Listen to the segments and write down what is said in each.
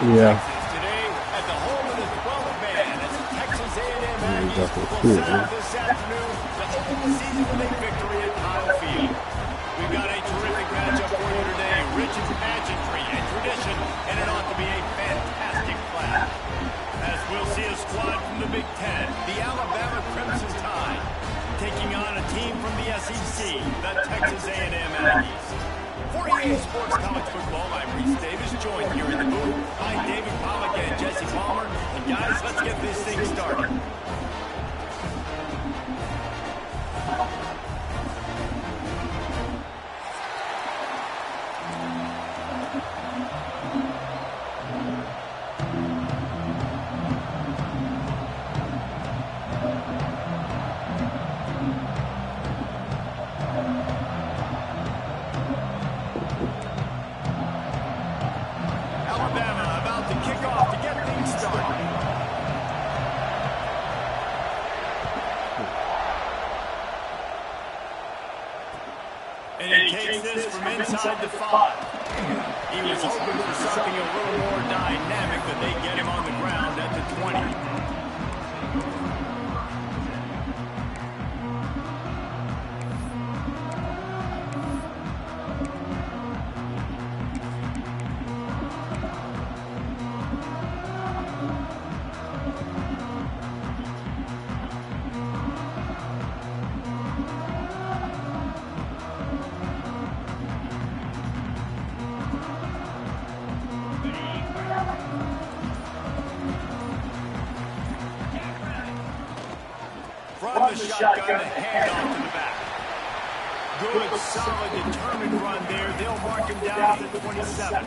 Yeah. Texas today at the home of the 12th man as the Texas A&M Aggies will Cool, set out this afternoon to open the season with a victory at Kyle Field. We've got a terrific matchup for you today, rich in pageantry and tradition, and it ought to be a fantastic clash. As we'll see a squad from the Big Ten, the Alabama Crimson Tide, taking on a team from the SEC, the Texas A&M Aggies. For EA Sports College Football, I'm Reese Davis, joined here in the booth by David Pollack and Jesse Palmer. And guys, let's get this thing started. And he takes this from inside the 5. He was hoping for something a little more dynamic, but they get him on the ground at the 20. From the shotgun, the handoff to the back. Good, solid, determined run there. They'll mark him down at the 27.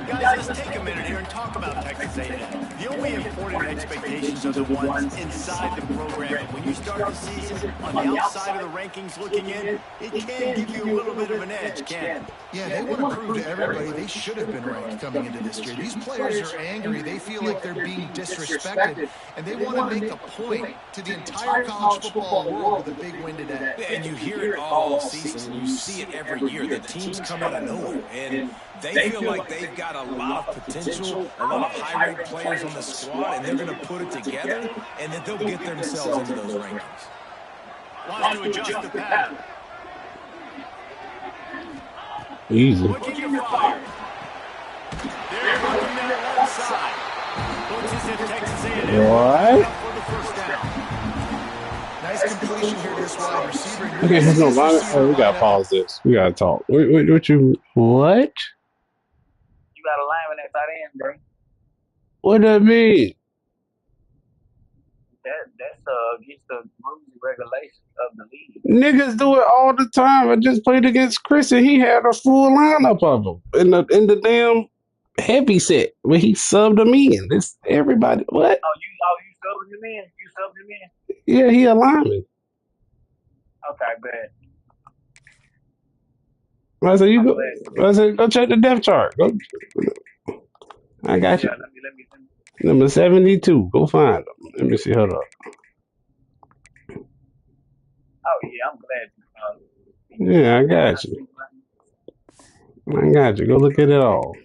Guys, let's take a minute here and talk about Texas A&M. The only important expectations are the ones inside the program. When you start the season on the outside of the rankings looking in, it can give you a little bit of an edge, can't it? Yeah, they want to prove to everybody they should have been ranked coming into this year. These players are angry. They feel like they're being disrespected, and they want to make a point to the entire college football world with a big win today. And you hear it all season, and you see it every year. The teams come out of nowhere, and they feel like they've got a lot of potential, a lot of high-ranked players on the squad, and they're going to put it together, and then they'll get themselves into those rankings. Wants to adjust the pattern. Easy. Looking to fire. They're working that left side. Looks as if Texas A&M What? for the first down. Nice completion here to this wide receiver. Okay, no, oh, we gotta pause this. We gotta talk. What? You got a lineman at tight end, bro. What that mean? That's against the rules and regulations of the league. Niggas do it all the time. I just played against Chris and he had a full lineup of them in the damn heavy set where he subbed them in. This everybody. What? Oh, you subbed him in? You subbed him in? Yeah, he a lineman. Okay, bad. I said you go. I said go check the depth chart. Go. I got you. Let me. Number 72. Go find him. Let me see. Hold up. Oh yeah, I'm glad you. Yeah, I got you. I got you. Go look at it all.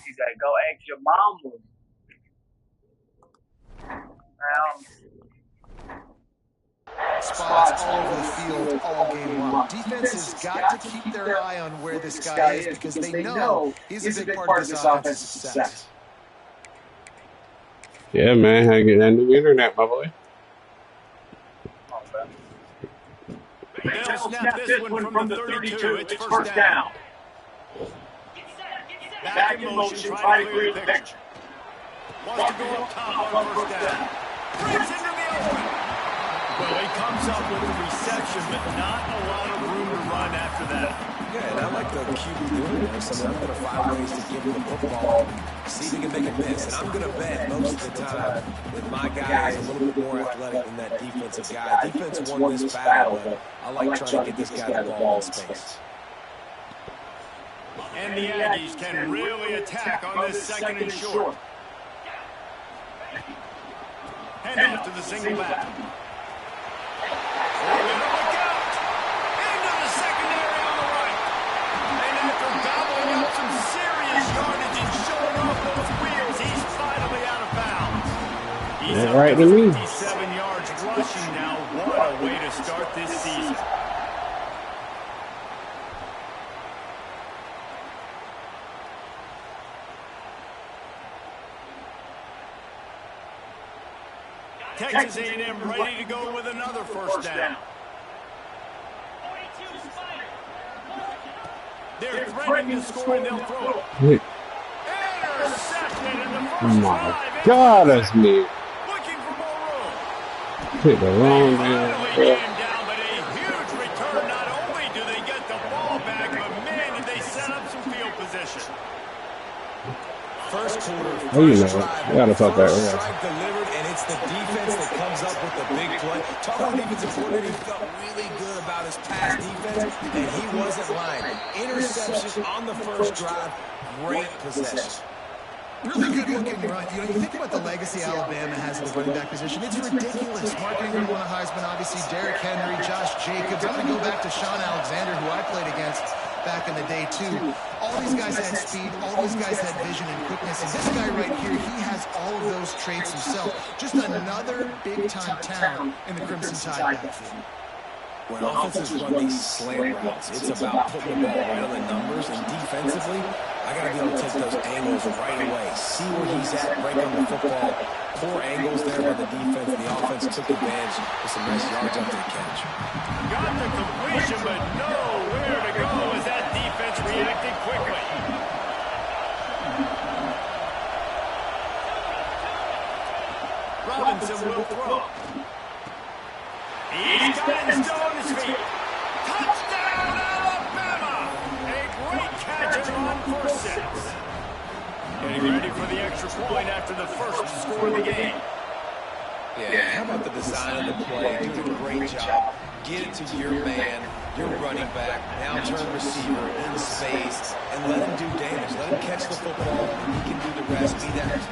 You gotta go ask your mama. Spots all over the field all game long. Defense has got to keep their eye on where this guy is because they know he's a big part of this offense's success. Yeah, man. I get that new internet, my boy. They'll snap this one from the 32. It's first down. Back in motion, try to clear the picture. Wants to go up top on first down. Breaks into the open. Well, he comes up with the reception, but not a lot of room to run after that. Yeah, and I like the QB doing there. So I'm going to find ways to give him the football, see if he can make a miss. And I'm going to bet most of the time that my guy is a little bit more athletic than that defensive guy. Defense won this battle, but I like trying to get this guy the ball in space. And the Aggies can really attack on this second and short. Hand off to the single back. Into the those wheels. He's finally out of bounds. He's That up right to to me. 57 yards rushing now. What a way to start this season. Texas A&M ready to go with another first down. They're threatening to score and they'll throw it. Intercepted in the Oh first my drive. God, that's me. Looking for more room. Hit the wrong Finally damn. came down, but a huge return. Not only do they get the ball back, but man, did they set up some field position. First quarter, Oh, you first know, drive, I gotta talk that first real. strike delivered, and it's the defense that comes up with the big play. Talk about defensive coordinator, he felt really good about his pass defense, and he wasn't lying. Interception on the first drive, great possession. Really good looking run. You know, you think about the legacy Alabama has at the running back position. It's ridiculous. Mark Ingram won a Heisman, obviously. Derrick Henry, Josh Jacobs. I'm going to go back to Sean Alexander, who I played against back in the day, too. All these guys had speed. All these guys had vision and quickness. And this guy right here, he has all of those traits himself. Just another big-time talent in the Crimson Tide backfield. When offenses run these slant routes, it's about putting the ball right on the numbers, and defensively, I got to be able to take those angles right away, see where he's at, break on the football. Poor angles there by the defense. The offense took advantage with some nice yards after the catch. Got the completion, but nowhere to go as that defense reacted quickly. Robinson will throw. He's got it still on his feet. Touchdown, Alabama! A great catch and run for 6. Getting ready for the extra point after the first score of the game. Yeah, how about the design of the play? Doing a great job. Get it to your man, your running back, now turn receiver in space, and let him do damage. Let him catch the football. He can do the rest. Be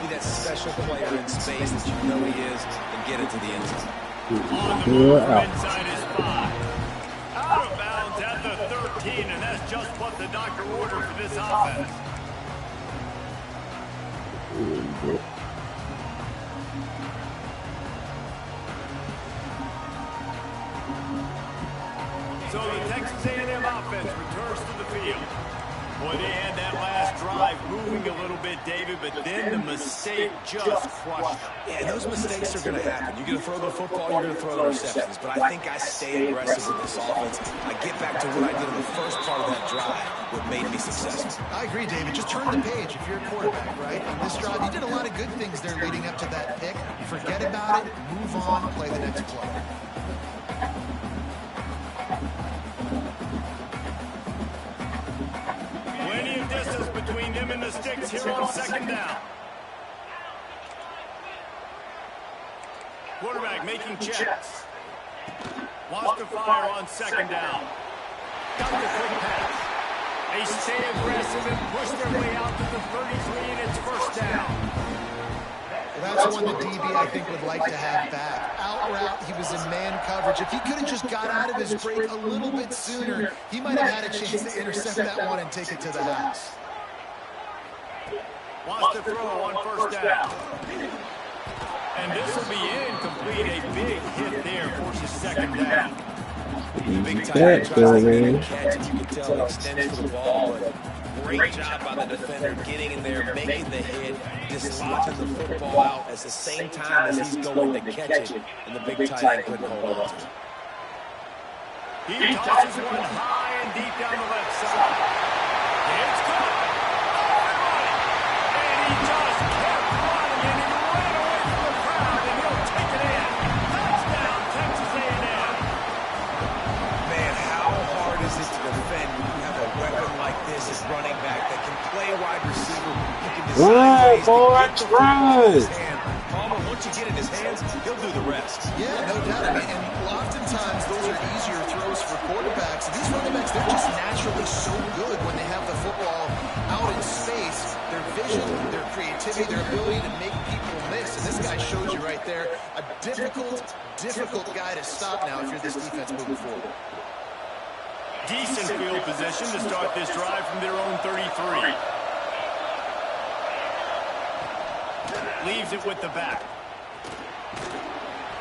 that special player in space that you know he is, and get it to the end zone. On the move from inside his 5. Out of bounds at the 13, and that's just what the doctor ordered for this offense. So the Texas A&M offense returns to the field. Boy, they had that last drive moving a little bit, David, but then the mistake just crushed them. Yeah, those mistakes are going to happen. You're going to throw the football, you're going to throw interceptions. But I think I stay aggressive with this offense. I get back to what I did in the first part of that drive, what made me successful. I agree, David. Just turn the page if you're a quarterback, right? On this drive, you did a lot of good things there leading up to that pick. Forget about it, move on, play the next play. Plenty of distance between them and the sticks here on second down. Quarterback making checks. Wants to fire on second down. Got the quick pass. They stay aggressive and push their way out to the 33, and it's first down. Well, that's one the DB, I think, would like to have back. Out route, he was in man coverage. If he could have just got out of his break a little bit sooner, he might have had a chance to intercept that one and take it to the house. Wants to throw on first down. And this will be incomplete. A big hit there forces second down. The big tight end tries to make a catch, and you can tell he extends for the ball, but great job by the defender getting in there, making the hit, dislodging the football out at the same time as he's going to catch it, and the big tight end couldn't hold on to it. He tosses one high and deep down the left side. It's caught. And he just kept running, and he ran away from the crowd, and he'll take it in. Touchdown, Texas A&M. Man, how hard is it to defend when you have a weapon like this as running back that can play wide receiver? You can design ways to get the football in his hand. Palmer, once you get in his hands, he'll do the rest. Yeah, no doubt. I mean, and oftentimes those are easier throws for quarterbacks. These running backs, they're just naturally so good when they have the football out in space. Their vision, their creativity, their ability to make people miss. And this guy showed you right there, a difficult guy to stop now if you're this defense moving forward. Decent field position to start this drive from their own 33. Leaves it with the back.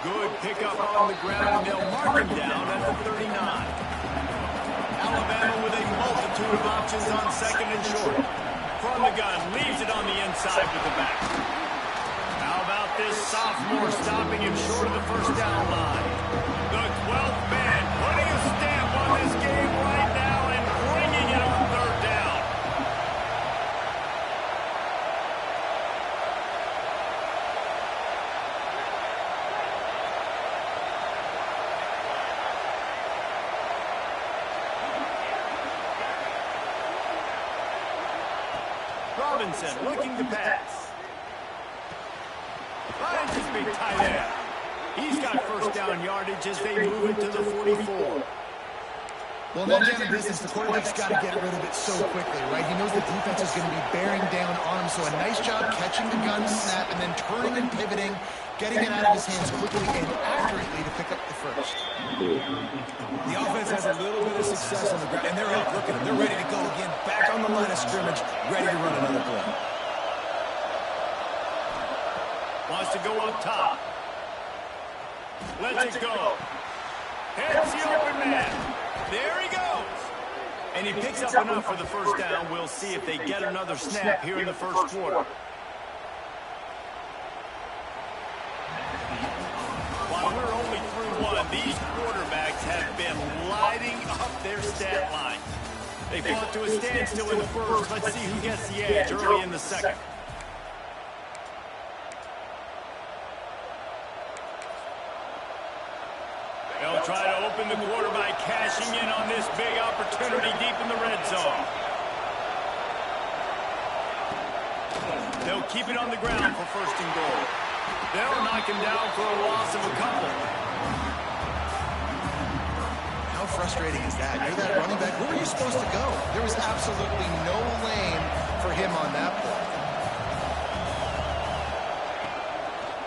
Good pickup on the ground, and they'll mark him down at the 39. Alabama with a multitude of options on second and short. From the gun, leaves it on the inside with the back. How about this sophomore stopping him short of the first down line? The 12th man putting a stamp on this game right now and bringing it on third down. Robinson looking to pass. Finds his big tight end. He's got first down yardage as they move it to the 44. Well, then down in business, the quarterback's got to get rid of it so quickly, right? He knows the defense is going to be bearing down on him, so a nice job catching the gun snap and then turning and pivoting, getting it out of his hands quickly and accurately to pick up the first. The offense has a little bit of success on the ground, and they're up. Look at them. They're ready to go again, back on the line of scrimmage, ready to run another play. Wants to go up top. Let's it go. Heads the open man. There he goes. And he picks up enough for the first down. We'll see if they get another snap here in the first quarter. While we're only through one, these quarterbacks have been lighting up their stat line. They fought to a standstill in the first. Let's see who gets the edge early in the second. They'll try to open the quarter by cashing in on this big opportunity deep in the red zone. They'll keep it on the ground for first and goal. They'll knock him down for a loss of a couple. How frustrating is that? You're that running back. Where were you supposed to go? There was absolutely no lane for him on that play.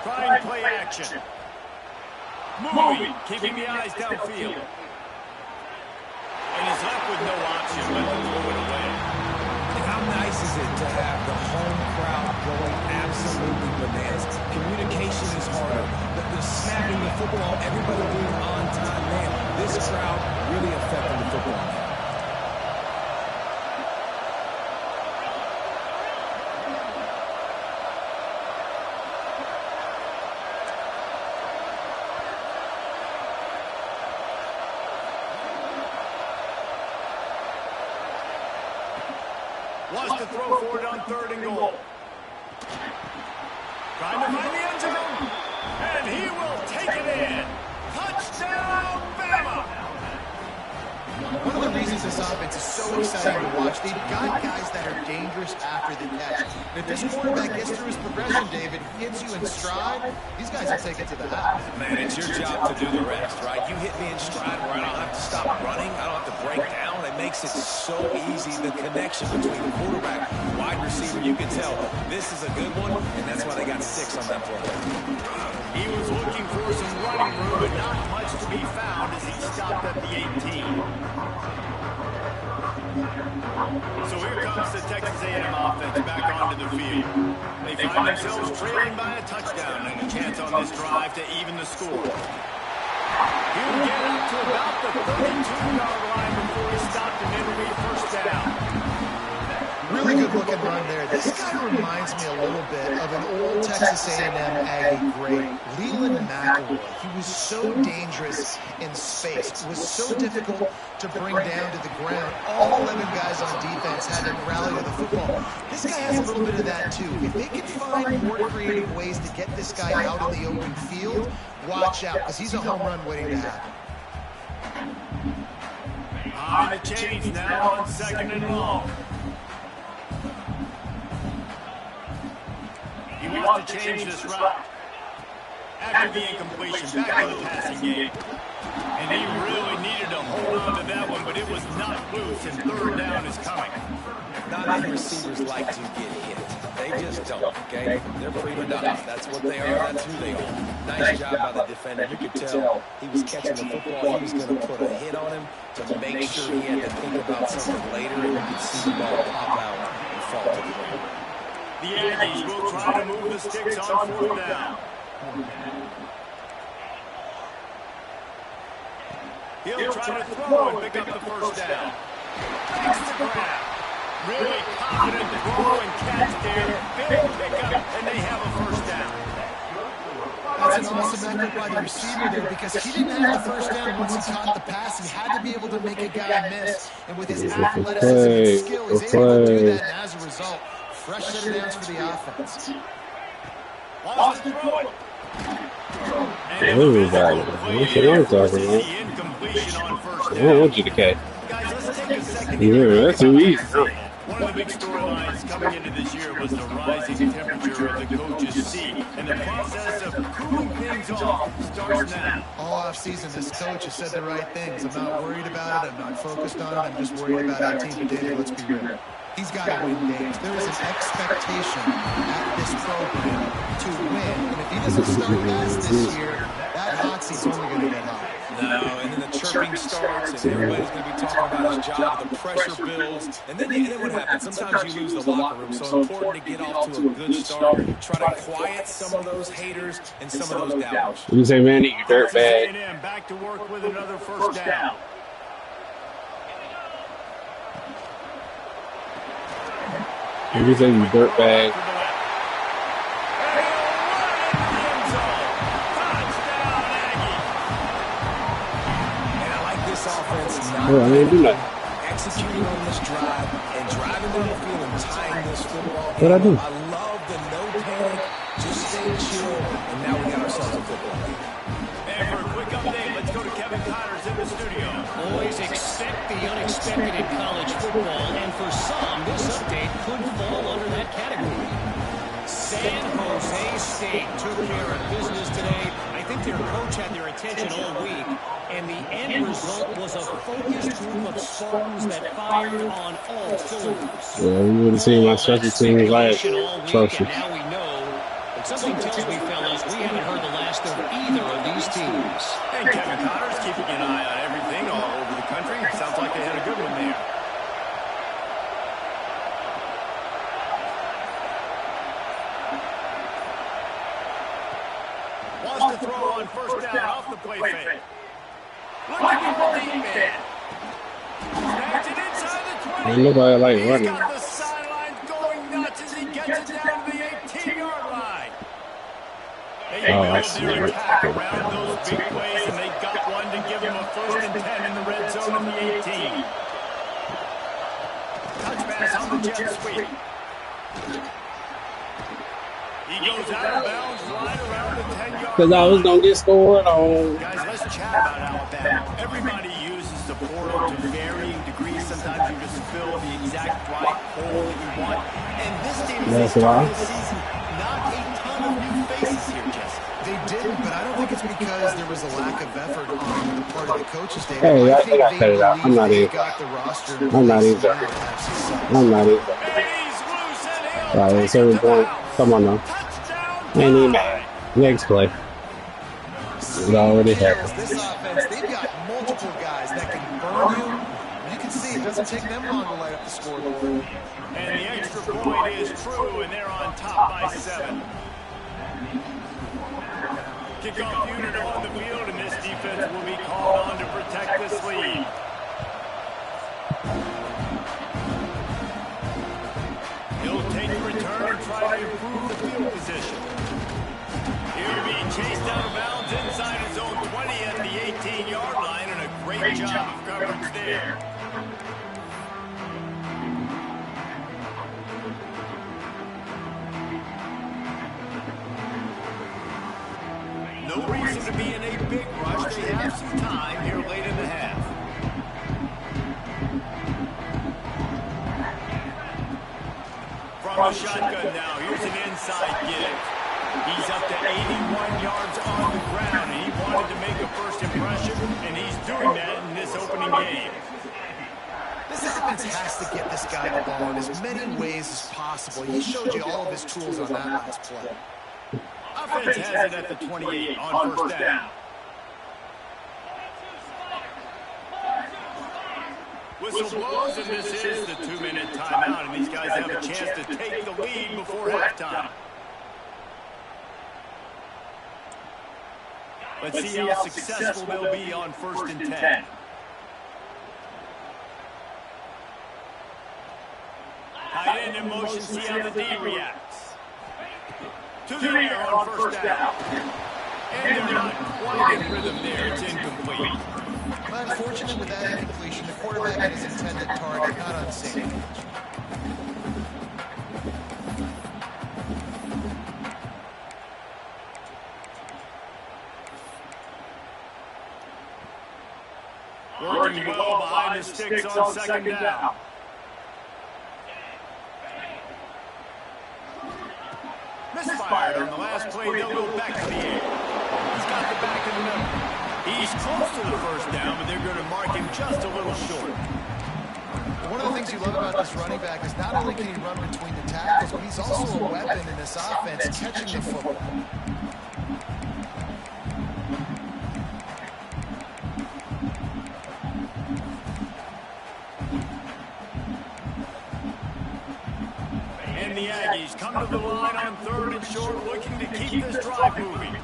Trying play action. Moving, keeping the eyes downfield. And he's left with no option but to throw it away. How nice is it to have the home crowd going absolutely bananas? Communication is harder. The snapping the football, everybody being on time. Man, this crowd really affecting the football. Wants to throw for it on third and goal. Trying to find the end zone. And he will take it in. Touchdown, Bama! One of the reasons this offense is so exciting to watch, they've got guys that are dangerous after the catch. And if this quarterback gets through his progression, David, hits you in stride, these guys will take it to the house. Man, it's your job to do the rest, right? You hit me in stride where I don't have to stop running. I don't have to break down. It makes it so easy. The connection between the quarterback and wide receiver, you can tell this is a good one, and that's why they got 6 on that play. He was looking for some running room, but not much to be found as he stopped at the 18. So here comes the Texas A&M offense back onto the field. They find themselves trailing by a touchdown and a chance on this drive to even the score. He'll get up to about the 32-yard line before he stopped and it'll be first down. Really good looking run there. This guy reminds me a little bit of an old Texas A&M Aggie great, Leland McElroy. He was so dangerous in space. It was so difficult to bring down to the ground. All 11 guys on defense had to rally to the football. This guy has a little bit of that too. If they can find more creative ways to get this guy out in the open field, watch out, because he's a home run waiting to happen. On the change now on second and long. He wants to change this route. After the incompletion, back to the passing game. And he really needed to hold on to that one, but it was not loose, and third down is coming. Not many receivers like to get hit. They just don't, okay? They're prima donnas. That's what they are. That's who they are. Nice job by the defender. You could tell he was catching the football. He was going to put a hit on him to make sure he had to think about something later, and you could see the ball pop out and fall to the ground. The Aggies will try to move the sticks on 4th down. He'll try to throw and pick up the first down. Makes the grab. Really confident throw and catch there. Big pickup, and they have a first down. That's an awesome effort by the receiver there because he didn't have the first down once he caught the pass. He had to be able to make a guy miss. And with his athleticism and skill, he's able to do that. And as a result, fresh set of downs for the offense. Wants to throw it. What I'm talking about. Incompletion on first I down. don't want you to catch. Guys, let's take a second. Yeah, that's too easy. One of the big storylines coming into this year was the rising temperature of the coach's seat, and the process of cooling things off starts now. All offseason, this coach has said the right things. I'm not worried about it. I'm not focused on it. I'm just worried about our team today. Let's be real. He's got to win games. There is an expectation at this program to win. And if he doesn't start guys this year, that hot seat's only going to get hot. No, and then the chirping starts, and everybody's going to be talking about his job. The pressure builds, and then what happens? Sometimes you lose the locker room. So important to get off to a good start. Try to quiet some of those haters and some of those doubters. You say, man, you dirtbag. Back to work with another first down. You say, you dirtbag. Well, I mean, do nothing. Executing on this drive and driving down the field and tying this football game. What I do? I love the no panic, just stay chill, and now we got ourselves a football game. And for a quick update, let's go to Kevin Connors in the studio. Always expect the unexpected in college football, and for some, this update could fall under that category. San Jose State took care of business today. I think their coach had their attention all week, and the end result was a focused group of Spartans that fired on all cylinders. Yeah, we would have seen my special teams last trophy. Now we know, but something tells me, fellas, we haven't heard the last of either of these teams. And Kevin Connors keeping an eye on everything all over the country. Sounds like they had a good one there. Wants to throw on first down off the play fake. Looking for the deep man. Snags it inside the 20. Ain't nobody like running. He's got the sidelines going nuts as he gets it down to the 18-yard line. They build their attack around those big plays, and they got one to give him a 1st and 10 in the red zone in the 18. Touch pass on the jet sweep. He goes out of bounds right around the 10-yard line. Because I was going to get scored on. Guys, let's chat about Alabama. Everybody uses the portal to varying degrees. Sometimes you just fill the exact right hole that you want. And this team is starting the season, not a ton of new faces here, Jesse. They didn't, but I don't think it's because there was a lack of effort on the part of the coaches. Hey, I think I cut it out. I'm not even. I'm not even. I'm not even. All right, at a certain point, come on now. Ain't even mad. Next play. It already happened. This offense, they've got multiple guys that can burn you. You can see it doesn't take them long to light up the scoreboard. And the extra point is true, and they're on top by 7. Kickoff unit on the field, and this defense will be called on to protect this lead. He'll take the return and try to improve the field position. He'll be chased out of bounds inside his own 20 at the 18-yard line, and a great job of coverage there. No reason to be in a big rush. They have some time here late in the half. From the shotgun now, here's an inside give. He's up to 81 yards on the ground, and he wanted to make a first impression, and he's doing that in this opening game. This offense has to get this guy the ball in as many ways as possible. He showed you all of his tools on that last play. Offense has it at the 28 on first down. Whistle blows, and this is the 2-minute timeout, and these guys have a chance to take the lead before halftime. Let's see how successful they'll be on 1st and 10. Tight end in motion, see how the D reacts. To the air on 1st down. And they're not quite in rhythm there. It's incomplete. Unfortunate with that incompletion, the quarterback and his intended target not on the same page. Working well behind the sticks on 2nd down. Misfired on the last play. They'll go back to the air. He's got the back in the middle. He's close to the 1st down, but they're going to mark him just a little short. One of the things you love about this running back is not only can he run between the tackles, but he's also a weapon in this offense, catching the football. And the Aggies come to the line on 3rd and short, looking to keep this drive moving.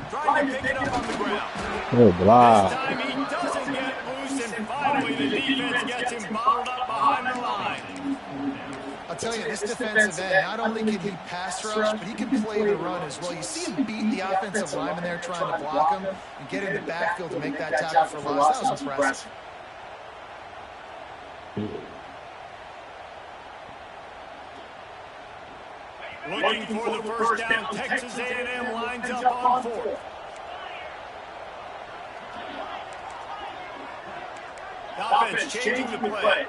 Trying to pick it up on the ground. Oh, blah. This time he doesn't get loose, and finally the defense gets him bottled up behind the line. I'll tell you, this defensive end, not only can he pass rush, but he can play the run as well. You see him beat the offensive lineman there trying to block him and get in the backfield to make that tackle for loss. That was impressive. Looking for the 1st down, Texas A&M lines up on 4th. Offense changing the play.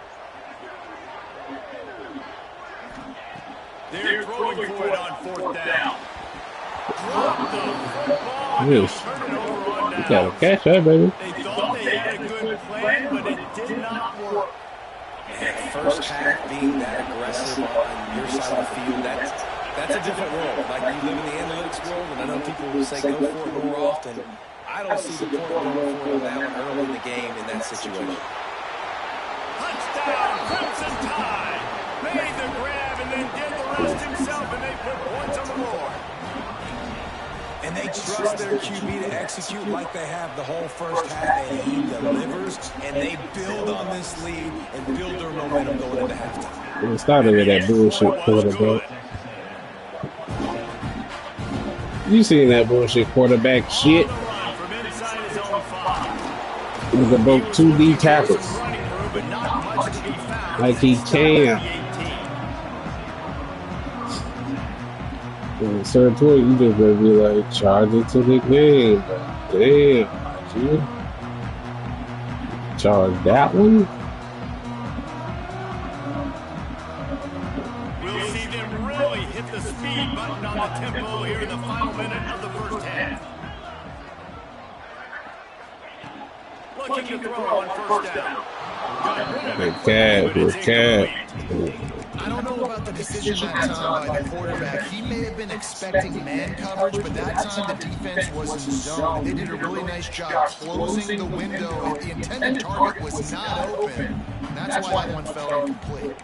They're throwing for it on 4th down. Drop the football. Yes. Turn it over on You down. gotta catch that, baby. They thought they had a good plan, but it did not work. And 1st half being that aggressive on your side of the field, that's a different world. Like, you live in the analytics world, and I know people will say go for it more often. I don't see the point going for it on that one early in the game in that situation. Touchdown, Crimson Tide. Made the grab and then did the rest himself, and they put points on the board. And they trust their QB to execute like they have the whole 1st half, and he delivers, and they build on this lead and build their momentum going into halftime. It started with that bullshit quarterback. You seen that bullshit quarterback shit? Nigga broke 2 D tackles. Like he can. In a certain point, you just gonna be like, charge it to the game. But damn, you charge that one? We'll see them really hit the speed button on the tempo here in the final minute of the 1st half. Looking to throw on 1st down. Good catch. I don't know about the decision that time by the quarterback. He may have been expecting man coverage, but that time the defense was in zone. They did a really nice job closing the window. The intended target was not open. And that's why that one fell incomplete.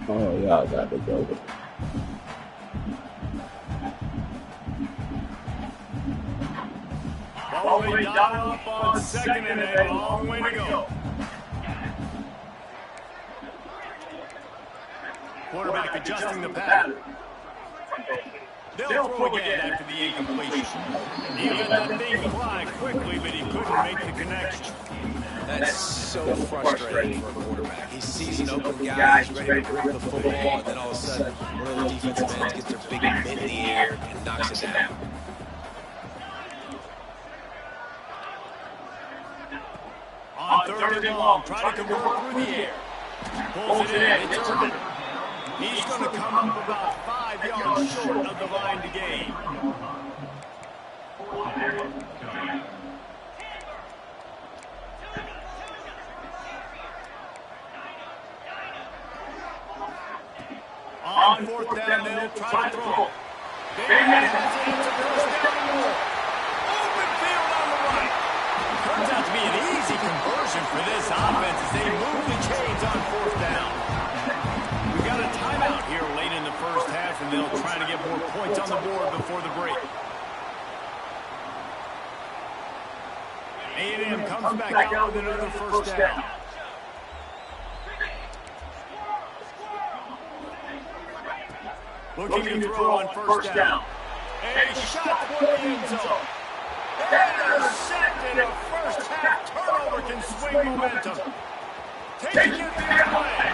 Oh, y'all got to go. Bowling down up on 2nd and a long way to go. Quarterback adjusting the pattern. They'll throw again after the incompletion. He let that thing fly quickly, but he couldn't make the connection. That's so frustrating for a quarterback. He sees an open guy, he's ready to grip the football, and then all of a sudden, one of the defensive ends gets their big mitt in the air and knocks it down. On 3rd and long, trying to convert through the air. Pulls it in, it's Urban. He's going to come up about 5 yards short of the line to gain. On On fourth down, they'll try to throw. Bateman has it. It's a first down and more. Open field on the right. Turns out to be an easy conversion for this offense as they move the chains on fourth down. We've got a timeout here late in the first half, and they'll try to get more points on the board before the break. A&M comes back out with another first down. Looking to throw on first down. A shot toward the end zone. Intercepted. A first half turnover can swing momentum. Taking it the other way.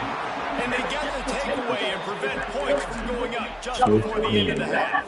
And they get the takeaway and prevent points from going up just before the end of the half.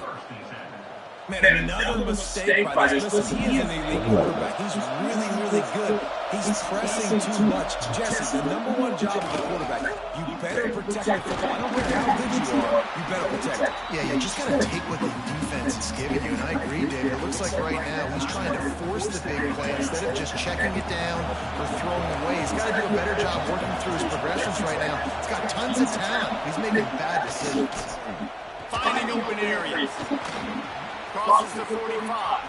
Man, another mistake by this. Listen, he is an elite quarterback. He's really, really good. He's pressing too much. Jesse, the number one job of the quarterback, you better protect the football. I don't care how good you are, you better protect it. Yeah, you just got to take what the defense is giving you, and I agree, David. It looks like right now he's trying to force the big play instead of just checking it down or throwing away. He's got to do a better job working through his progressions right now. He's got tons of talent. He's making bad decisions. Finding open areas. Crosses the 45.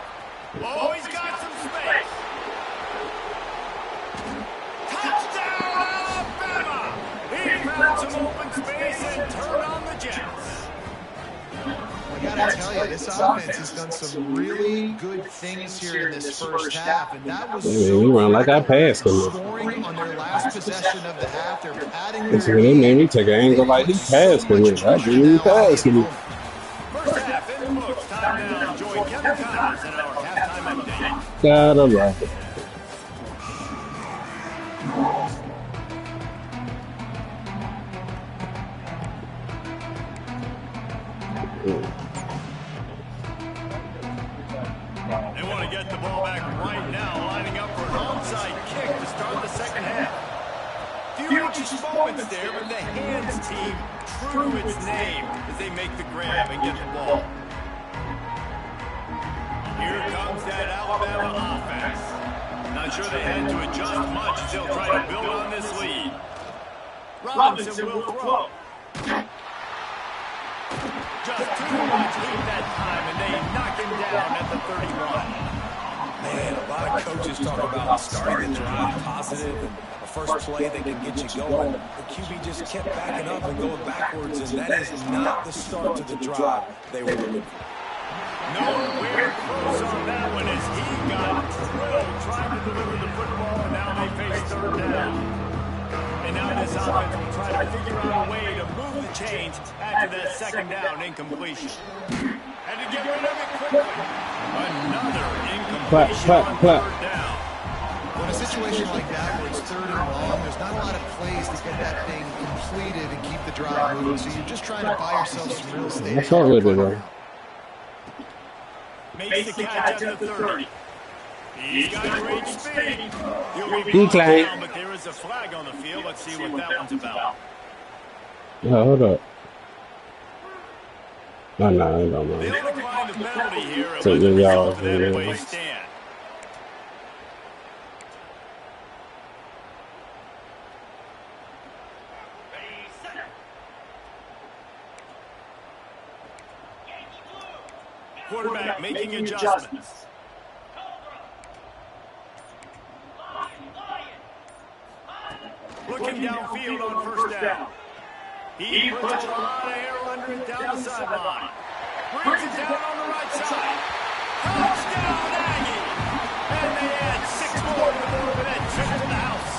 Oh, he's got some space. Touchdown, Alabama! He found some open space and turned on the Jets. I gotta tell you, this offense has done some really good things here in this first half, and that was we run like I passed him. scoring on their last possession of the half. They're padding It's their when they made me lead. take an angle like he passed him. I didn't pass him. First half in the books. Time now. Join Kevin Connors in our halftime update. Gotta love it. They want to get the ball back right now, lining up for an onside kick to start the second half. Few anxious moments there, but the hands team true to its name as they make the grab and get the ball. Here comes that Alabama offense. Not sure they had to adjust much as they'll try to build on this lead. Robinson will throw. Just too much heat that time, and they knock him down at the 31. Man, a lot of coaches talk about starting the drive positive and a first play that can get you going. The QB just kept backing up and going backwards, and that is not the start to the drive they were looking for. Nowhere close on that one as he got drilled trying to deliver the football, and now they face third down. And now this offense will try to figure out a way to move the chains after that second down incompletion. And to get rid of it quickly. Another incompletion on third down. Well, in a situation like that where it's third and long, there's not a lot of plays to get that thing completed and keep the drive moving. So you're just trying to buy yourself some real estate. That's what we're doing. Makes the catch at the 30. He's got great speed. He'll be Decline. down, but there is a flag on the field. Let's see what that one's about. Oh, hold up. No, I don't They'll mind. decline the penalty here and So let the then y'all- result of that play stand. Quarterback making adjustments. Looking downfield on first down. He puts a lot of air under it down the sideline. Brings it down on the right side. Touchdown, Aggie! And they add 6 more to the board with that trip to the house.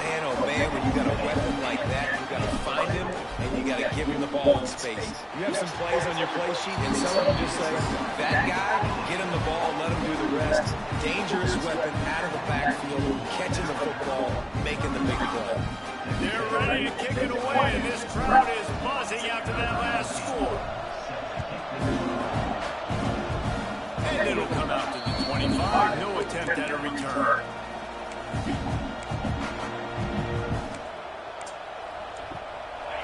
Man, oh man, when you got a weapon like that, you got to find him and you got to give him the ball in space. You have some plays on your play sheet, and some of them just say, that guy, get him the ball, let him do the rest. Dangerous weapon out of the backfield, catching the football, making the big play. They're ready to kick it away, and this crowd is buzzing after that last score. And it'll come out to the 25. No attempt at a return.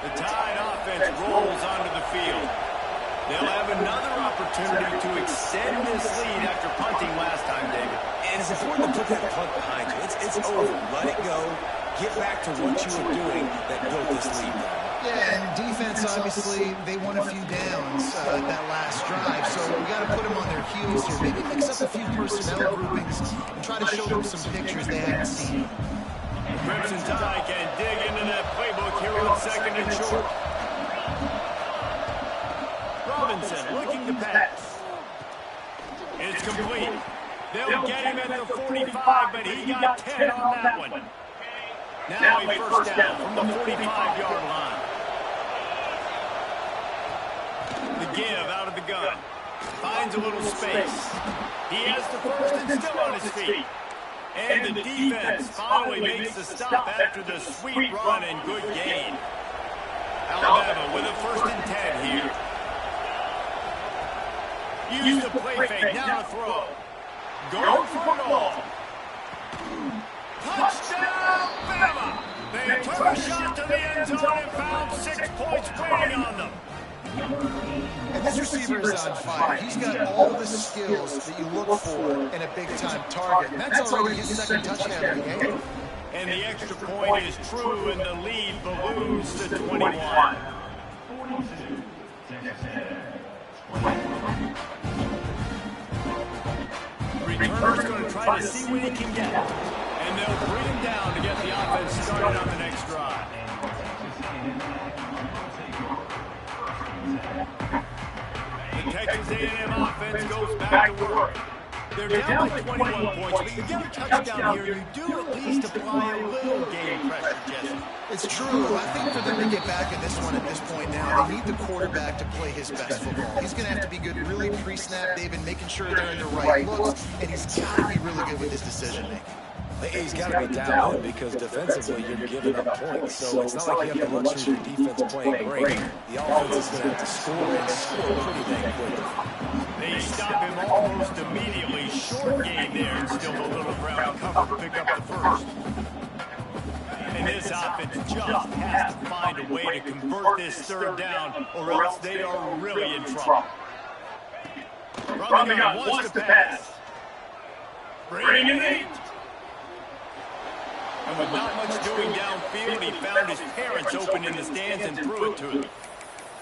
The Tide offense rolls onto the field. They'll have another opportunity to extend this lead after punting last time, David. And it's important to put that punt behind you. It's over. Let it go. Get back to what you were doing that built this lead. Yeah, and defense, obviously, they won a few downs that last drive, so we got to put them on their heels here. Maybe mix up a few personnel groupings and try to show them some pictures they haven't seen. Crimson Tide can dig into that playbook here on 2nd and short. Robinson looking to pass. It's complete. They'll get him at the 45, but he got 10 on that one. Now a first down from the 45-yard line. The give out of the gun. Finds a little space. He has the first and still on his feet. And the defense finally makes the stop after the sweet run and good gain. Alabama with a 1st and 10 here. Use the play fake, now to throw. Going for it all. Touchdown, Bama! They took a shot to the end zone and found 6 points waiting on them. And this receiver is on fire. He's got all the skills that you look for in a big-time target. And that's already his 2nd touchdown of the game. And the extra point is true, and the lead balloons to 21. Returner's going to try to see what he can get. And they'll bring him down to get the offense started on the next drive. The Texas A&M offense goes back to work. They're down by 21 points, but you get a touchdown here, you do at least apply a little game pressure, Jesse. It's true. I think for them to get back in this one at this point now, they need the quarterback to play his best football. He's going to have to be good really pre-snap, David, making sure they're in the right looks, and he's got to be really good with his decision-making. He's got to be down because defensively you're giving up points. So it's not like you have the luxury of your defense playing great. The offense is going to have to score and score pretty dang quickly. They stop him almost immediately. Short game there and still a little ground cover to pick up the first. And this offense just has to find a way to convert this 3rd down or else they are really in trouble. From the gun, wants to pass. Bring it 8. And with not much doing downfield, he found his parents open in the stands and threw it to them.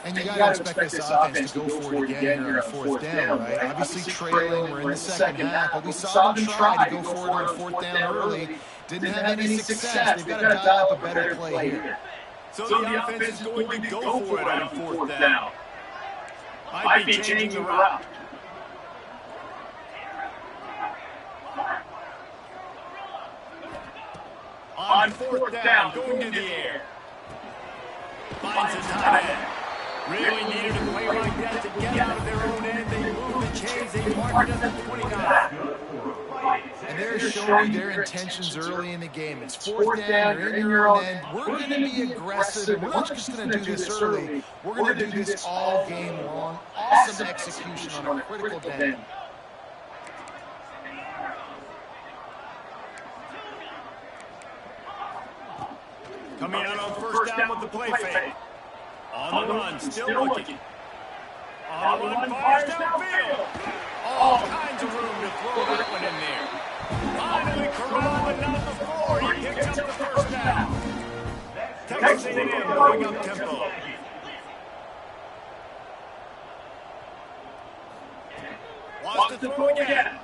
And you got to expect this offense to go for it again here on 4th down, right? Obviously trailing, we're in the 2nd half, but we saw them try to go for it on 4th down early. Didn't have any success. They've got to dial up a better play here. So the offense is going to go for it on 4th down. Might be changing the route. On 4th down, going to the air. Finds a tight end. Really needed a play like that to get out of their own end. They move the chains. They mark it at the 29. And they're showing their intentions early in the game. It's 4th down. You're in your own end. We're going to be aggressive. And we're not just going to do this early. We're going to do this all game long. Awesome execution on a critical down. Coming out on 1st down with the play fake. On the run, still looking. On the run, fires downfield. All kinds of room to throw that one in there. Finally corralled, but not before. He picks up the 1st down. Texas A&M going up tempo. Wants to throw again.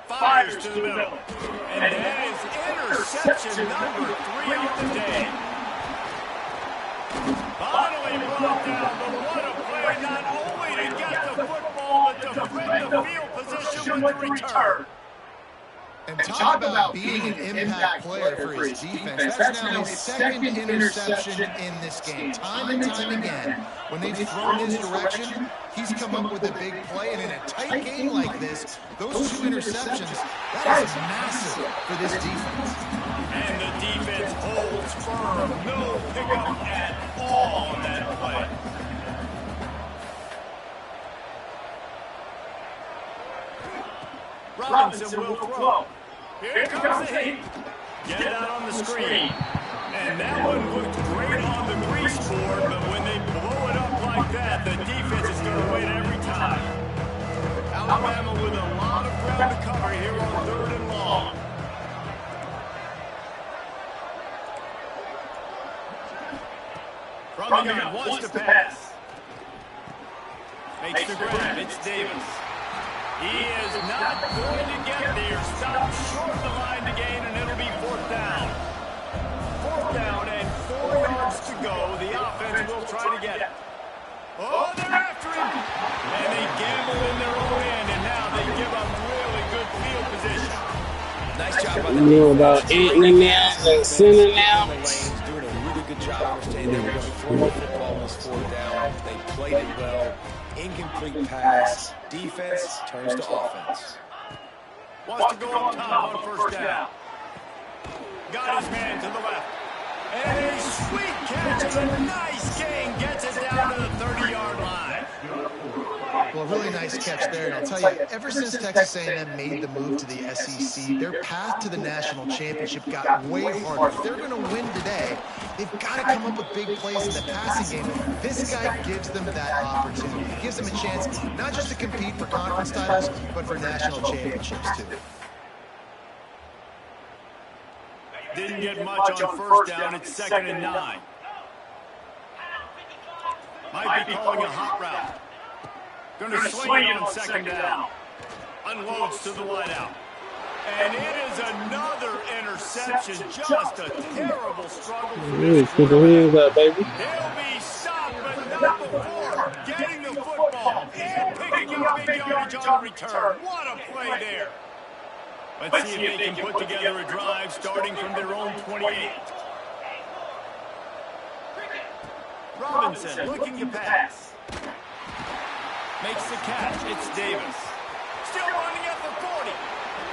Fires to the middle. And that is interception number 3 of the day. Finally brought down, but what a play, not only to get the football, but to bring the field position with the return. And talk about being an impact player for his defense. That's now his 2nd interception in this game. Time and time again, when they've thrown his direction, he's come up with a big play. And in a tight game like this, those 2 interceptions, that is massive for this defense. And the defense holds firm. No pickup at all on that play. Robinson will throw. Here comes the heat. Get it out on the screen. And that one looked great on the grease board, but when they blow it up like that, the defense is going to win every time. Alabama with a lot of ground to cover here on 3rd and long. From the gun, wants to pass. Makes the grab. It's Davis. He is not going to get there. Stop short of the line to gain, and it'll be 4th down. 4th down and 4 yards to go. The offense will try to get it. Oh, they're after him. And they gamble in their own end, and now they give up really good field position. Nice job by the You know about Anthony now and Center now. Doing a really good job understanding they were going to throw the football on this 4th down. They played it well. Incomplete pass. Defense turns to offense. Wants to go up top on 1st down. Got his man to the left. And a sweet catch and a nice gain gets it down to the 30-yard line. Well, really nice catch there, and I'll tell you, ever since Texas A&M made the move to the SEC, their path to the national championship got way harder. If they're going to win today, they've got to come up with big plays in the passing game. This guy gives them that opportunity. He gives them a chance not just to compete for conference titles, but for national championships, too. Didn't get much on 1st down. It's 2nd and 9. Might be calling a hot route. Going to swing it on 2nd down. Unloads to the wideout. And it is another interception. Just a terrible struggle. Really, put the hands up, baby. He'll be stopped, but not before getting the football and picking up big yardage on return. What a play there. Let's see if they can put together a drive starting from their own 28. Robinson looking to pass. Makes the catch. It's Davis. Still running at the 40.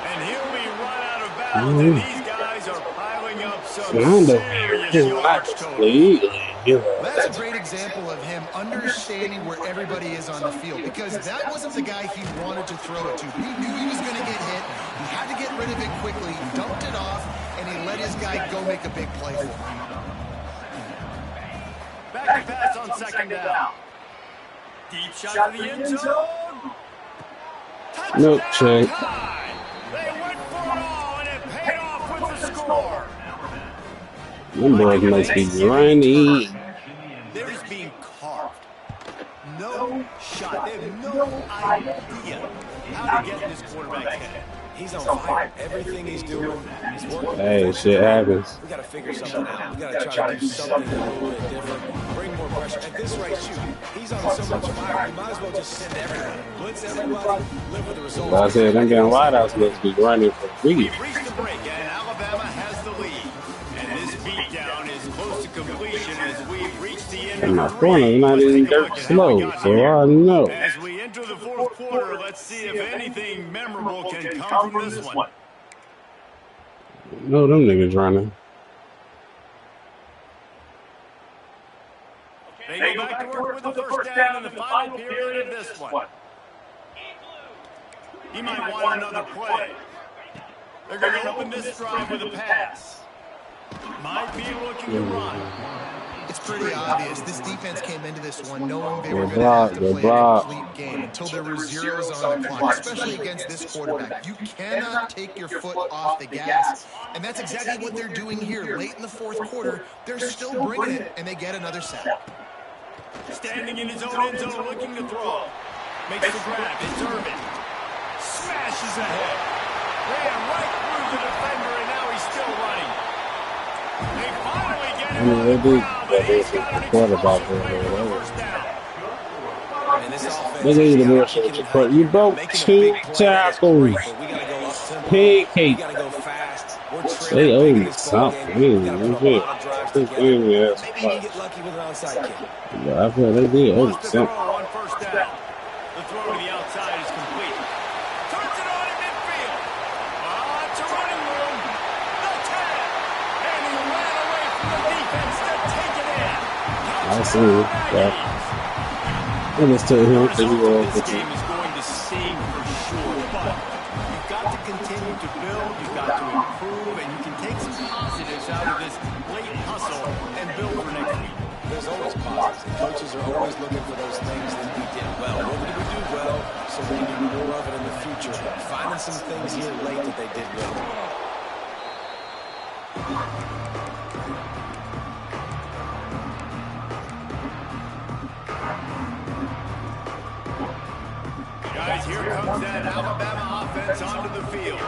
And he'll be run out of bounds. And these guys are piling up some serious yards total. That's a great example of him understanding where everybody is on the field, because that wasn't the guy he wanted to throw it to. He knew he was going to get hit. He had to get rid of it quickly. He dumped it off, and he let his guy go make a big play for him. Back to pass on 2nd down. Deep shot to the end zone. Nope, check. They went for it all, and it paid off with the score. Them boys must be grinding. They're just being carved. No shot. They have no idea how to get in this quarterback's head. He's on fire. Everything he's doing is working. Hey, shit happens. We got to figure something out. We got to try to do something a little bit different. Bring more pressure. At this rate, shoot, he's on so much fire. You might as well just send everybody. Blitz everybody. Live with the results. Well, I said, them damn wideouts must be running for free. We've reached the break, and Alabama has the lead. And this beatdown is close to completion as we've reached the end And of my the corner's not even dirt slow, so I know. As we enter the 4th quarter, let's see if anything memorable can come from this one. No, them niggas running. They go back to work with the 1st down in the final period of this one. He might want another play. They're going to open this drive with a pass. Might be looking to run. It's pretty obvious. This defense came into this one knowing they were going to have to play a complete game until there were zeros on the clock, especially against this quarterback. You cannot take your foot off the gas. And that's exactly what they're doing here. Late in the 4th quarter, they're still bringing it, and they get another sack. Standing in his own end zone looking to throw. Makes the grab. It's Irvin. Smashes ahead. Ran right through the defender, and now he's still running. They finally get him on the ground, but he's got an explosive play for the 1st down. They need to more support. You broke 2 tackles. Pancake. They owe me something. I feel they did owe me something. The throw to the outside is complete. Turns it on in midfield. It's a running room. The tag. And he ran away from the defense to take it in. I see. Yeah. I just told him because he was This game is going to sting for sure, but you've got to continue to build, you've got to improve, and you can take some positives out of this late hustle and build for next week. There's always positives. Coaches are always looking for those things that we did well. What did we do well so we can do more of it in the future? Finding some things here late that they did well. here comes that Alabama offense onto the field.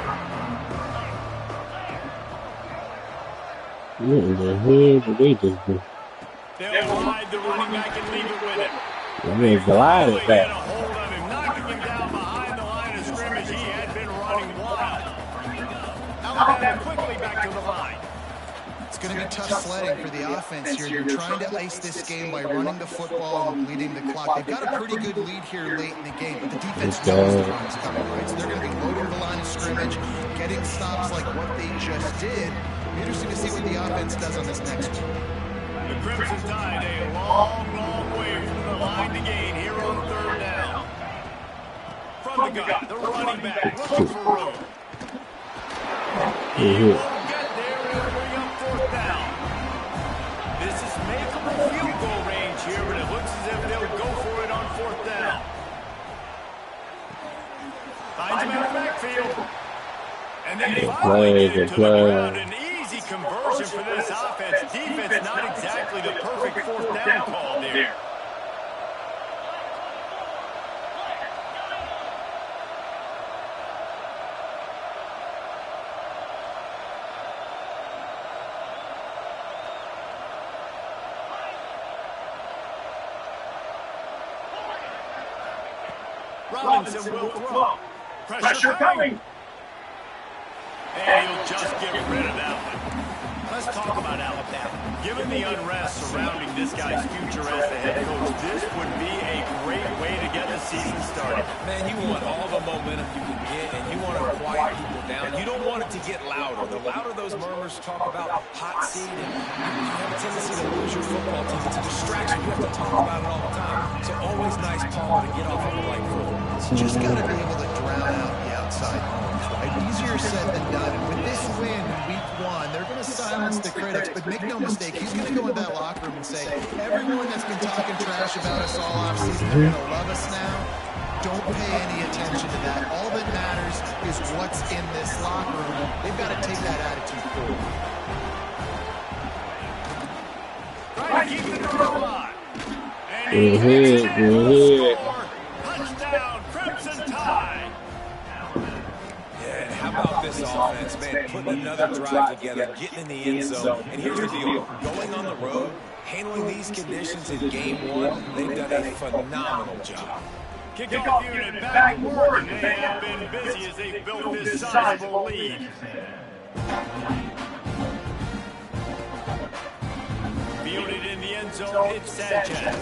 What in the hell did they just do? They'll ride the running back and leave it with him. They glided Get a back. hold of him, knocking him down behind the line of scrimmage. He had been running wild. Alabama quickly back to the line. It's going to be tough sledding for the offense here. They're trying to ice this game by running the football and bleeding the clock. They've got a pretty good lead here late in the game, but the defense knows the run's coming, right? So they're going to be loading the line of scrimmage, getting stops like what they just did. It'll be interesting to see what the offense does on this next one. The Crimson Tide a long, long way from the line to gain here on third down. From the gun, the running back looking for room. He won't get there and it'll bring up fourth down. This is makeable field goal range here, but it looks as if they'll go for it on fourth down. Finds him in the backfield. And then finally get it to the ground. An easy conversion for this offense. Defense not exactly the perfect fourth down call there. Robinson will throw. Pressure coming. And he'll just get rid of that one. Let's talk about Alabama. Given the unrest surrounding this guy's future as the head coach, this would be a great way to get the season started. Man, you want all the momentum you can get, and you want to quiet people down. You don't want it to get louder. The louder those murmurs talk about hot seat, and you have a tendency to lose your football team. It's a distraction. You have to talk about it all the time. So always nice call to get off on the right foot. Just got to be able to drown out the outside noise, right? Easier said than done. And with this win in week one, they're going to silence the critics. But make no mistake, he's going to go in that locker room and say, everyone that's been talking trash about us all offseason, they're going to love us now. Don't pay any attention to that. All that matters is what's in this locker room. They've got to take that attitude forward. Trying to keep the draw alive. And he hits it in the score. Touchdown, Crimson Tide. Yeah, and how about this offense, man, putting another drive together, getting in the end zone. And here's the deal, going on the road, handling these conditions in game one, they've done a phenomenal job. Kickoff unit back at work, and they have been busy as they built this sizable lead. Fielded in the end zone, it's Sanchez.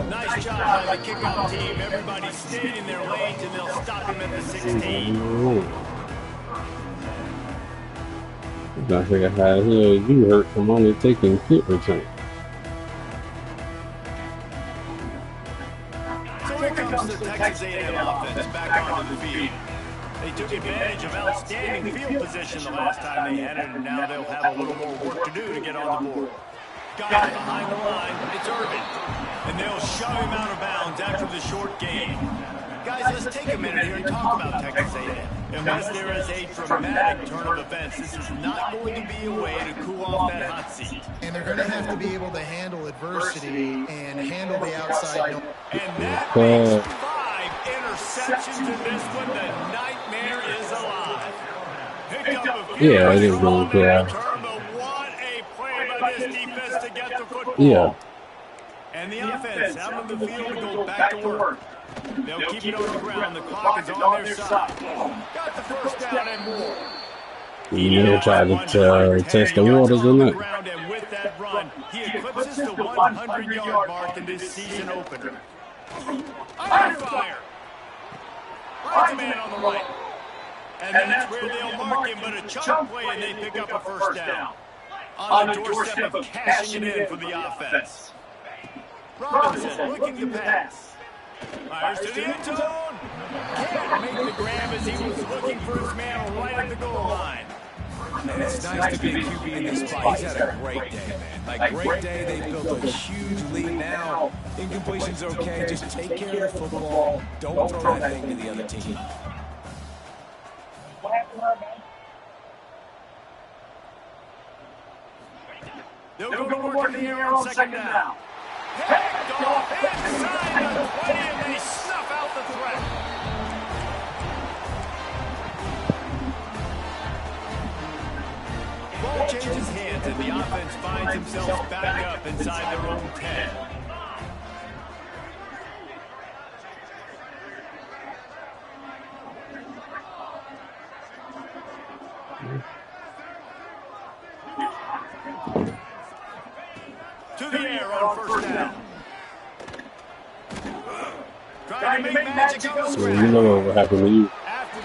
Nice job by the kickoff team. Everybody stayed in their lanes, and they'll stop him at the 16. I figure how the hell you hurt from only taking kick return. So here comes the Texas A&M offense back onto the field. They took advantage of outstanding field position the last time they had it, and now they'll have a little more work to do to get on the board. Got it behind the line. It's Irvin. And they'll shove him out of bounds after the short gain. Guys, let's take a minute here and talk about Texas A&M. Unless there is a dramatic turn of events, this is not going to be a way to cool off that hot seat. And they're going to have to be able to handle adversity and handle the outside noise. And that makes 5 interceptions in this one. The nightmare is alive. Pick up a few. Yeah, I didn't go there. What a play by this defense to get the football. Yeah. And the offense out on the field to go back to work. They'll keep it on the ground. The clock is on their side. Got the first down and more. You know, try to test the waters or not. And with that run, he eclipses the 100-yard mark in this season opener. Under fire. Finds a man on the right. And that's where they'll mark him, but a chunk play, and they pick up a first down. On the doorstep of cashing it in for the offense. Robinson looking to pass. Fires to the end zone. Can't make the grab as he was looking for his man right at the goal line. And it's nice to be a QB in this spot. He's had a great day, man. Like, great day. They built a huge lead now. Incompletion's okay. Just take care of the football. Don't throw that thing to the other team. They'll go to work in the air on second down. Picked off inside the 20, and they snuff out the threat. ball changes hands and the offense finds themselves back up inside their own 10. To the air on first down. Trying to make magic on the screen. You know what will happen to you.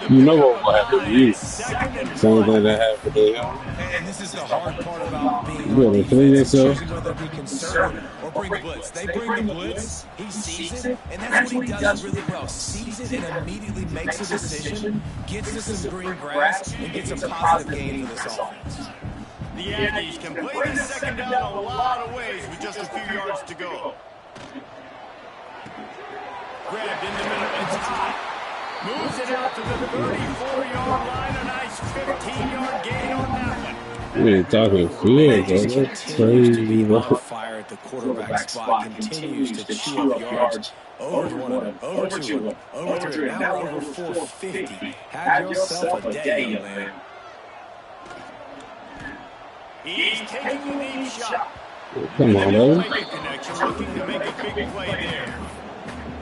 You know what will happen to you. Same thing that happened to him. And this is the hard part about being You gotta clean yourself. choosing whether to be conservative or bring the blitz. They bring the blitz, he sees it, and that's what he does really well. Sees it and immediately makes a decision, gets to some green grass, and gets a positive gain for this offense. The Aggies can play this second down a lot of ways with just a few yards to go. Grabbed in the middle, it's high. Moves it out to the 34-yard line. A nice 15-yard gain on that one. We ain't talking field, though. That's crazy. Fire at the quarterback spot, continues to chew up yards. Over one, over two, over three, now over 450. Have yourself a day, young man. He's taking the deep shot. Come on, man. Looking to make a big play there.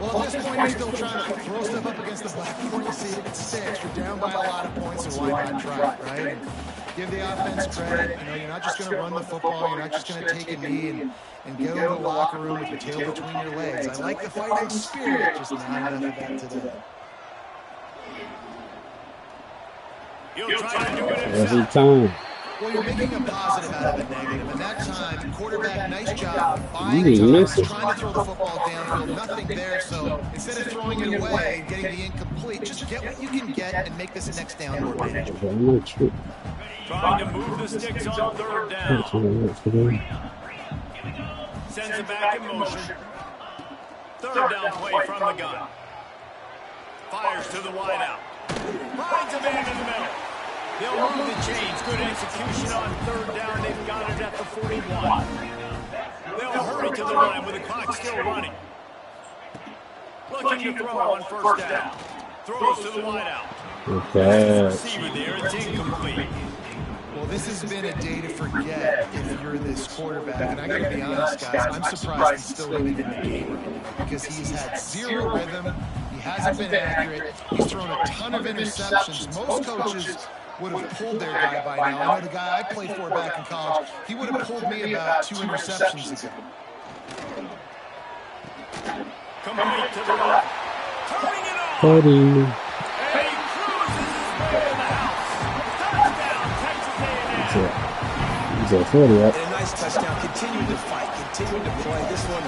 Well, at this point, he's still trying to throw stuff up against the blackboard to see if it sticks. You're down by a lot of points, so why not try, right? And give the offense credit. You know, you're not just going to run the football. You're not just going to take a knee and go to the locker room with your tail between your legs. I like the fighting spirit, just not enough of that today. You'll try to do it Every time. Well, you're making a positive out of a negative, and that time, quarterback, nice job buying You time, missed it. trying to throw the football downfield, nothing there, so instead of throwing it away and getting the incomplete, just get what you can get and make this next down more manageable. I'm not sure. Trying to move the sticks on third down. Sends it back in motion. Third down play from the gun. Fires to the wideout. Finds a man in the middle. They'll move the chains. Good execution on third down. They've got it at the 41. They'll hurry to the line with the clock still running. Looking to throw on first down. Throws to the wideout. Okay. Receiver there. It's incomplete. Well, this has been a day to forget if you're this quarterback. And I got to be honest, guys, I'm surprised he's still even in the game right now because he's had zero rhythm. He hasn't been accurate. He's thrown a ton of interceptions. Most coaches would have pulled their guy by now. I know the guy I played for back in college, he would have pulled me about 2 interceptions ago. Complete to the left. Turning it on. Buddy. And he cruises his way to the house. Touchdown, Texas A&M. He's at 40, right? And a nice touchdown. Continuing to fight, continuing to play. This one,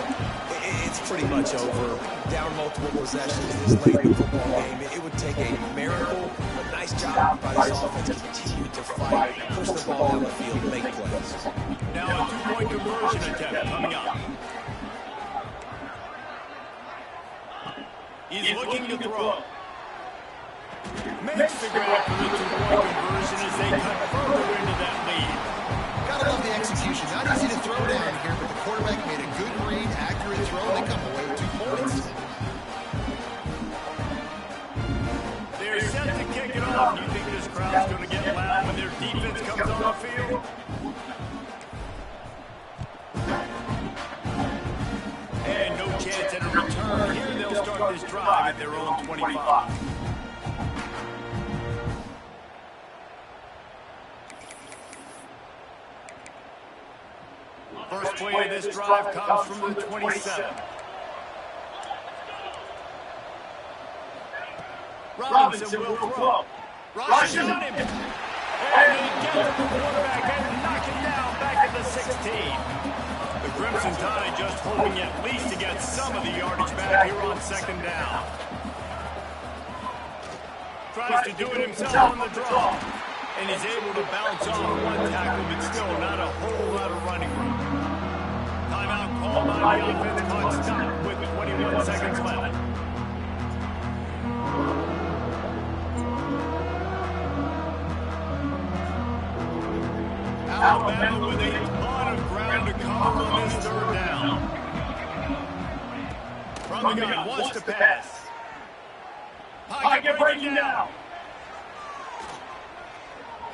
it's pretty much over. Down multiple possessions this late in the football game. It would take a miracle, but nice job by this offense to continue to fight, push the ball down the field, make plays. Now a 2-point conversion attempt coming up. He's looking to throw. Makes the grab for the 2-point conversion as they cut further into that lead. Gotta love the execution. Not easy to throw down here, but the quarterback made a good read, accurate throw. They come away with 2 points. They're set to kick it off. You think this crowd's going to get loud when their defense comes on the field? And no chance at a return. Here they'll start this drive at their own 25. First play of this drive comes from the 27. Robinson will throw. Rushing on him. And he gets the quarterback and knock him down back at the 16. The Crimson Tide just hoping at least to get some of the yardage back here on second down. Tries to do it himself on the draw. And he's able to bounce on 1 tackle, but still not a whole lot of running room. Timeout called by the offense clock stopped with 21 seconds left. Alabama with a ton of ground to cover on this third down. From the gun, wants to pass. Pocket breaking down.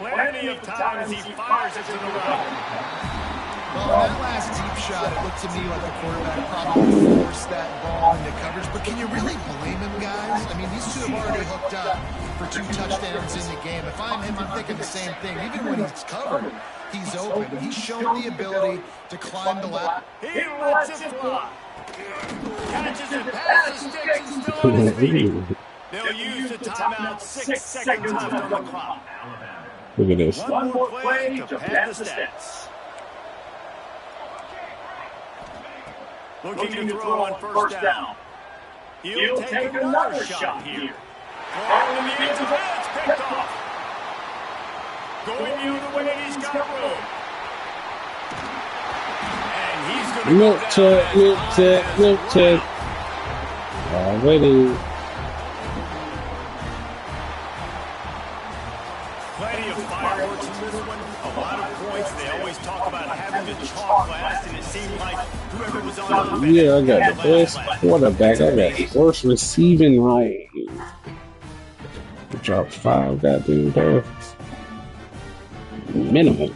Plenty of time as he fires it to the right. Well, that last deep shot, it looked to me like the quarterback probably forced that ball into coverage. But can you really blame him, guys? I mean, these two have already hooked up for 2 touchdowns in the game. If I'm him, I'm thinking the same thing. Even when he's covered, he's open. He's shown the ability to climb the ladder. He lets it fly. Catches it past the sticks and still on his feet. They'll use the timeout. 6 seconds left on the clock. Look at this. One more play to pad the stats. Looking to throw on first down. He'll take another shot here. Ball in the end zone. It's picked off. Going the other way, he's got room. And he's going to Milk check. Already. Plenty of fireworks in this one. A lot of points. They always talk about having to chalk last, and it seemed like whoever was on the Yeah, I got the best quarterback. I got the worst receiving right. Dropped 5 goddamn passes. Minimum.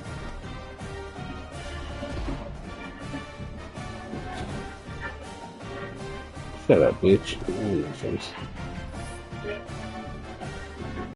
Shut up, bitch. Oh, my face.